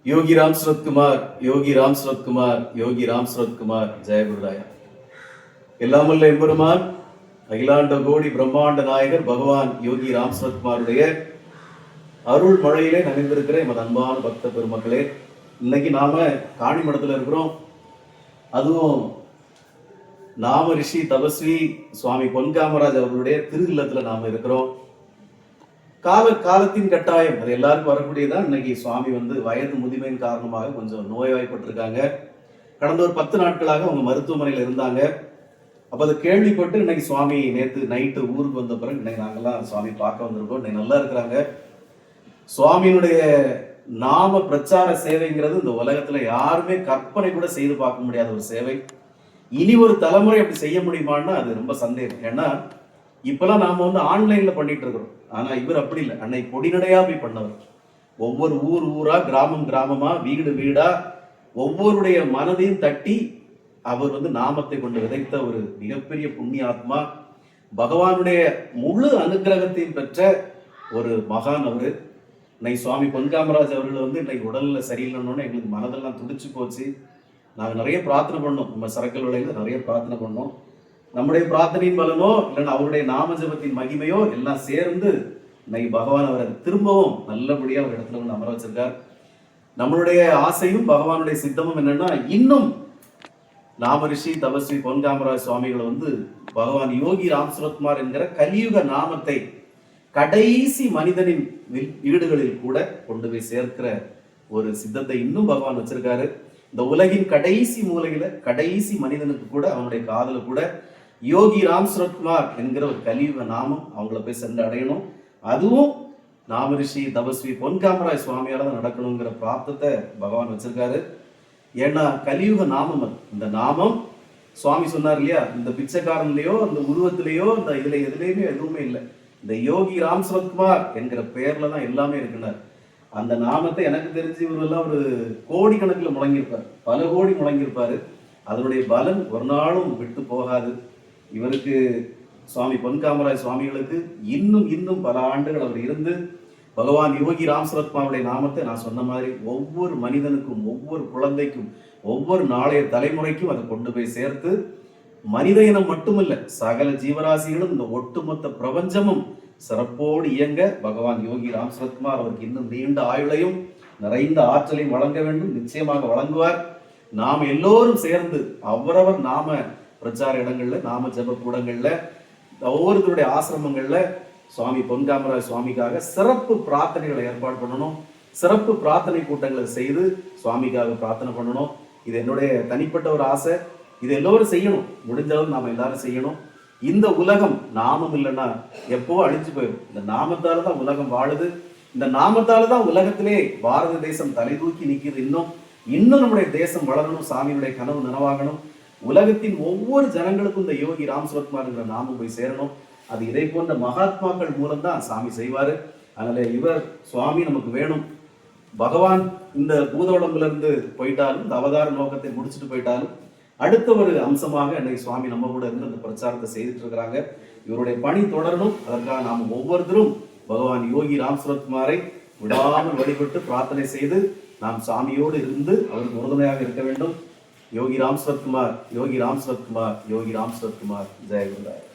யோகி ராம் சுரத்குமார், யோகி ராம் சுரத்குமார், யோகி ராம் சுரத்குமார். ஜெயகுருராயா. எல்லாமல்ல எம்பெருமான் அகிலாண்ட கோடி பிரம்மாண்ட நாயகர் பகவான் யோகி ராம் சுரத்குமாருடைய அருள் மழையிலே நனைந்திருக்கிற எமது அன்பான பக்த பெருமக்களே, இன்னைக்கு நாம காணிமடத்துல இருக்கிறோம். அதுவும் நாம ரிஷி தபஸ்வி சுவாமி பொன்காமராஜ் அவர்களுடைய திரு இல்லத்துல நாம இருக்கிறோம். காலத்தின் கட்டாயம் அது எல்லாருக்கும் வரக்கூடியதான். இன்னைக்கு சுவாமி வயது முதுமையின் காரணமாக கொஞ்சம் நோய்வாய்ப்பட்டிருக்காங்க. கடந்த ஒரு 10 நாட்களாக அவங்க மருத்துவமனையில் இருந்தாங்க. அப்ப அதை கேள்விப்பட்டு இன்னைக்கு சுவாமி நேற்று நைட்டு ஊருக்கு வந்த பிறகு இன்னைக்கு நாங்கெல்லாம் சுவாமி பார்க்க வந்திருக்கோம். இன்னைக்கு நல்லா இருக்கிறாங்க. சுவாமியினுடைய நாம பிரச்சார சேவைங்கிறது இந்த உலகத்துல யாருமே கற்பனை கூட செய்து பார்க்க முடியாத ஒரு சேவை. இனி ஒரு தலைமுறை அப்படி செய்ய முடியுமான்னா அது ரொம்ப சந்தேகம். ஏன்னா இப்பெல்லாம் நாம ஆன்லைன்ல பண்ணிட்டு இருக்கிறோம். ஆனா இவர் அப்படி இல்லை. அன்னைக்கு பொடிநடையா போய் பண்ணவர். ஒவ்வொரு ஊரா, கிராமம் கிராமமா, வீடு வீடா ஒவ்வொருடைய மனதையும் தட்டி அவர் நாமத்தை கொண்டு விதைத்த ஒரு மிகப்பெரிய புண்ணிய ஆத்மா. பகவானுடைய முழு அனுகிரகத்தையும் பெற்ற ஒரு மகான் அவரு. இன்னைக்கு சுவாமி பொன்காமராஜ் அவர்கள் இன்னைக்கு உடல்ல சரியில்லைன்னு எங்களுக்கு மனதெல்லாம் துடிச்சு போச்சு. நாங்கள் நிறைய பிரார்த்தனை பண்ணோம். நம்ம சரக்கல் விலையில நிறைய பிரார்த்தனை பண்ணோம். நம்முடைய பிரார்த்தனையின் பலனோ இல்லைன்னா அவருடைய நாம ஜபத்தின் மகிமையோ எல்லாம் சேர்ந்து இன்னைக்கு பகவான் அவரை திரும்பவும் நல்லபடியா ஒரு இடத்துல அமர வச்சிருக்கார். நம்மளுடைய ஆசையும் பகவானுடைய சித்தமும் என்னன்னா, இன்னும் நாம ரிஷி தபஸ்வி பொன்காமராஜ் சுவாமிகளை பகவான் யோகி ராம் சுரத்குமார் என்கிற கலியுக நாமத்தை கடைசி மனிதனின் வீடுகளில் கூட கொண்டு போய் சேர்க்கிற ஒரு சித்தத்தை இன்னும் பகவான் வச்சிருக்காரு. இந்த உலகின் கடைசி மூலையில கடைசி மனிதனுக்கு கூட அவனுடைய காதல கூட யோகி ராம் சுரத்குமார் என்கிற ஒரு கலியுக நாமம் அவங்கள போய் சென்று அடையணும். அதுவும் நாம ரிஷி தபஸ்வி பொன்காமராஜ் சுவாமியால தான் நடக்கணுங்கிற பிராப்தத்தை பகவான் வச்சிருக்காரு. ஏன்னா கலியுக நாமம் அது. இந்த நாமம் சுவாமி சொன்னார் இல்லையா, இந்த பிச்சைக்காரன்லயோ இந்த உருவத்திலேயோ இந்த இதுல எதுலையுமே எதுவுமே இல்லை. இந்த யோகி ராம் சுரத்குமார் என்கிற பெயர்ல தான் எல்லாமே இருக்குனார். அந்த நாமத்தை எனக்கு தெரிஞ்சு இவரெல்லாம் ஒரு கோடிக்கணக்கில் முழங்கியிருப்பார், பல கோடி முழங்கியிருப்பாரு. அதனுடைய பலன் ஒரு நாளும் விட்டு போகாது. இவருக்கு சுவாமி பொன்காமராஜ் சுவாமிகளுக்கு இன்னும் இன்னும் பல ஆண்டுகள் அவர் இருந்து பகவான் யோகி ராம் சுரத்குமாருடைய நாமத்தை நான் சொன்ன மாதிரி ஒவ்வொரு மனிதனுக்கும், ஒவ்வொரு குழந்தைக்கும், ஒவ்வொரு நாளைய தலைமுறைக்கும் அதை கொண்டு போய் சேர்த்து மனித இனம் மட்டுமல்ல சகல ஜீவராசிகளும் இந்த ஒட்டுமொத்த பிரபஞ்சமும் சிறப்போடு இயங்க பகவான் யோகி ராம் சுரத்குமார் அவருக்கு இன்னும் நீண்ட ஆயுளையும் நிறைந்த ஆற்றலையும் வழங்க வேண்டும். நிச்சயமாக வழங்குவார். நாம் எல்லோரும் சேர்ந்து அவரவர் நாம பிரச்சார இடங்கள்ல, நாம ஜப கூடங்கள்ல, ஒவ்வொருத்தருடைய ஆசிரமங்கள்ல சுவாமி பொன்காமராஜ் சுவாமிக்காக சிறப்பு பிரார்த்தனைகளை ஏற்பாடு பண்ணணும். சிறப்பு பிரார்த்தனை கூட்டங்களை செய்து சுவாமிக்காக பிரார்த்தனை பண்ணணும். இது என்னுடைய தனிப்பட்ட ஒரு ஆசை. இது எல்லோரும் செய்யணும். முடிஞ்சளவு நாம எல்லாரும் செய்யணும். இந்த உலகம் நாமம் இல்லைன்னா எப்போ அழிஞ்சு போயிடும். இந்த நாமத்தால தான் உலகம் வாழுது. இந்த நாமத்தால தான் உலகத்திலே பாரத தேசம் தலை தூக்கி நிற்கிது. இன்னும் நம்முடைய தேசம் வளரணும். சாமியுடைய கனவு நனவாகணும். உலகத்தின் ஒவ்வொரு ஜனங்களுக்கும் இந்த யோகி ராம் சுரத்குமார்ங்கிற நாமம் போய் சேரணும். அது இதை போன்ற மகாத்மாக்கள் மூலம்தான் சாமி செய்வாரு. அதனால இவர் சுவாமி நமக்கு வேணும். பகவான் இந்த பூதோளம்புல இருந்து போயிட்டாலும், இந்த அவதார நோக்கத்தை முடிச்சுட்டு போயிட்டாலும், அடுத்த ஒரு அம்சமாக இன்னைக்கு சுவாமி நம்ம கூட இருந்து அந்த பிரச்சாரத்தை செய்துட்டு இருக்கிறாங்க. இவருடைய பணி தொடரணும். அதற்காக நாம் ஒவ்வொருத்தரும் பகவான் யோகி ராம் சுரத்குமாரை விடாமல் வழிபட்டு பிரார்த்தனை செய்து நாம் சாமியோடு இருந்து அவருக்கு உறுதுணையாக இருக்க வேண்டும். யோகி ராம் சுரத்குமார், யோகி ராம் சுரத்குமார், யோகி ராம் சுரத்குமார். ஜெய குருராய்.